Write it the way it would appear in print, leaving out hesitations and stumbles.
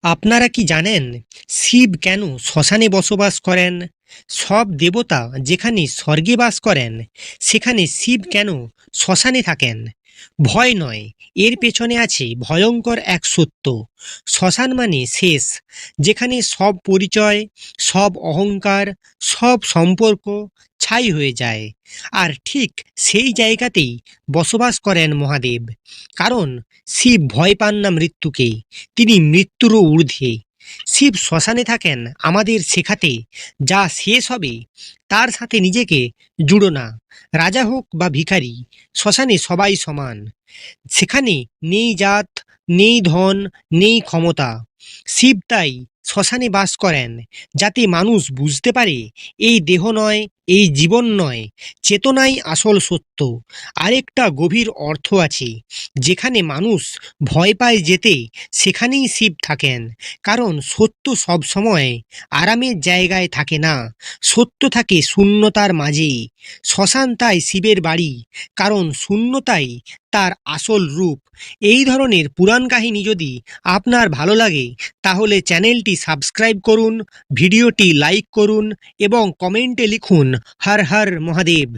আপনারা কি জানেন শিব কেন শ্মশানে বসবাস করেন? সব দেবতা যেখানে স্বর্গে বাস করেন, সেখানে শিব কেন শ্মশানে থাকেন? ভয় নয়, এর পেছনে আছে ভয়ঙ্কর এক সত্য। শ্মশান মানে শেষ, যেখানে সব পরিচয়, সব অহংকার, সব সম্পর্ক ছাই হয়ে যায়। আর ঠিক সেই জায়গাতেই বসবাস করেন মহাদেব। কারণ শিব ভয় পান না মৃত্যুকে, তিনি মৃত্যুরও ঊর্ধ্বে। শিব শ্মশানে থাকেন আমাদের শেখাতে, যা শেষ হবে তার সাথে নিজেকে জুড়ো না। রাজা হোক বা ভিখারি, শ্মশানে সবাই সমান। সেখানে নেই জাত, নেই ধন, নেই ক্ষমতা। শিব তাই শ্মশানে বাস করেন, যাতে মানুষ বুঝতে পারে এই দেহ নয়, এই জীবন নয়, চেতনাই আসল সত্য। আরেকটা গভীর অর্থ আছে, যেখানে মানুষ ভয় পায় যেতে, সেখানেই শিব থাকেন। কারণ সত্য সবসময় আরামের জায়গায় থাকে না, সত্য থাকে শূন্যতার মাঝে। শ্মশান তাই শিবের বাড়ি, কারণ শূন্যতাই তার আসল রূপ। এই ধরনের পুরাণ কাহিনী যদি আপনার ভালো লাগে, তাহলে চ্যানেলটি সাবস্ক্রাইব করুন, ভিডিওটি লাইক করুন এবং কমেন্টে লিখুন হর হর মহাদেব।